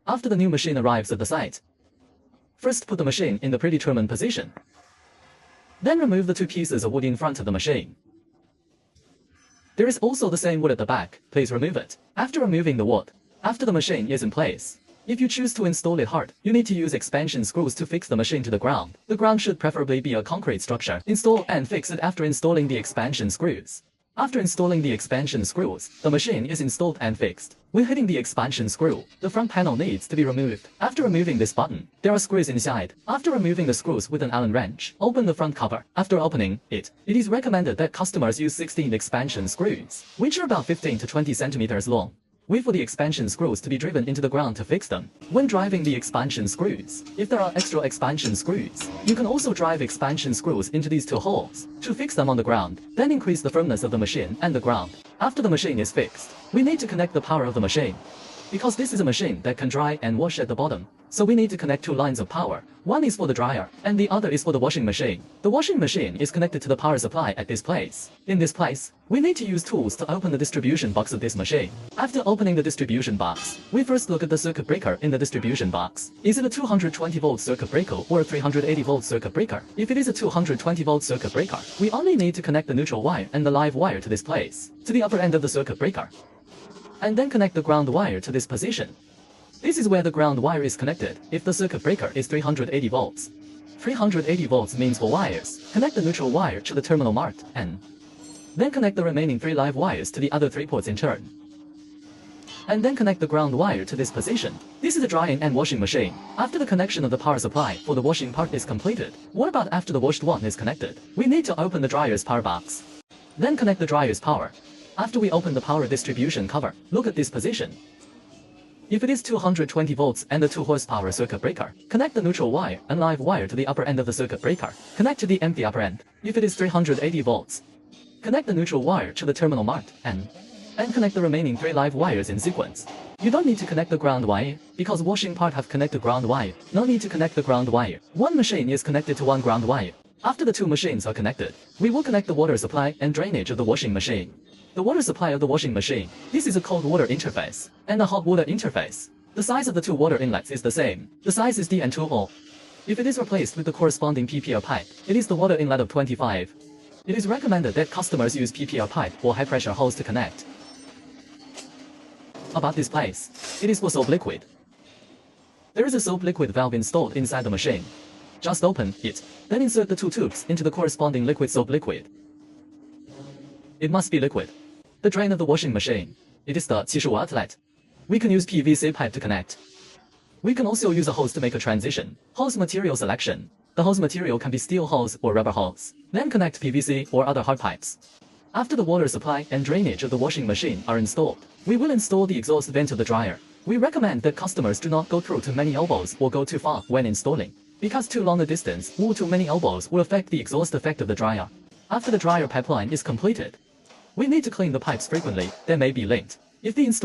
After the new machine arrives at the site, first put the machine in the predetermined position. Then remove the two pieces of wood in front of the machine. There is also the same wood at the back, please remove it. After removing the wood, after the machine is in place, if you choose to install it hard, you need to use expansion screws to fix the machine to the ground. The ground should preferably be a concrete structure. Install and fix it after installing the expansion screws. After installing the expansion screws, the machine is installed and fixed. When hitting the expansion screw, the front panel needs to be removed. After removing this button, there are screws inside. After removing the screws with an Allen wrench, open the front cover. After opening it, it is recommended that customers use 16 expansion screws, which are about 15 to 20 centimeters long. Wait for the expansion screws to be driven into the ground to fix them. When driving the expansion screws, if there are extra expansion screws, you can also drive expansion screws into these two holes to fix them on the ground, then increase the firmness of the machine and the ground. After the machine is fixed, we need to connect the power of the machine. Because this is a machine that can dry and wash at the bottom, so we need to connect two lines of power. One is for the dryer, and the other is for the washing machine. The washing machine is connected to the power supply at this place. In this place, we need to use tools to open the distribution box of this machine. After opening the distribution box, we first look at the circuit breaker in the distribution box. Is it a 220-volt circuit breaker or a 380-volt circuit breaker? If it is a 220-volt circuit breaker, we only need to connect the neutral wire and the live wire to this place, to the upper end of the circuit breaker, and then connect the ground wire to this position. This is where the ground wire is connected if the circuit breaker is 380 volts. 380 volts means for wires. Connect the neutral wire to the terminal marked N. Then connect the remaining 3 live wires to the other 3 ports in turn. And then connect the ground wire to this position. This is a drying and washing machine. After the connection of the power supply for the washing part is completed, what about after the washed one is connected? We need to open the dryer's power box. Then connect the dryer's power. After we open the power distribution cover, look at this position. If it is 220 volts and a 2 horsepower circuit breaker, connect the neutral wire and live wire to the upper end of the circuit breaker. Connect to the empty upper end. If it is 380 volts, connect the neutral wire to the terminal marked N, and connect the remaining 3 live wires in sequence. You don't need to connect the ground wire, because washing part have connected ground wire. No need to connect the ground wire. One machine is connected to one ground wire. After the 2 machines are connected, we will connect the water supply and drainage of the washing machine. The water supply of the washing machine. This is a cold water interface and a hot water interface. The size of the 2 water inlets is the same. The size is DN20. If it is replaced with the corresponding PPR pipe, it is the water inlet of 25. It is recommended that customers use PPR pipe or high pressure hose to connect. About this place, it is for soap liquid. There is a soap liquid valve installed inside the machine. Just open it, then insert the 2 tubes into the corresponding liquid soap liquid. It must be liquid. The drain of the washing machine. It is the 75 outlet. We can use PVC pipe to connect. We can also use a hose to make a transition. Hose material selection. The hose material can be steel hose or rubber hose. Then connect PVC or other hard pipes. After the water supply and drainage of the washing machine are installed, we will install the exhaust vent of the dryer. We recommend that customers do not go through too many elbows or go too far when installing, because too long a distance or too many elbows will affect the exhaust effect of the dryer. After the dryer pipeline is completed, we need to clean the pipes frequently. They may be linked. If the install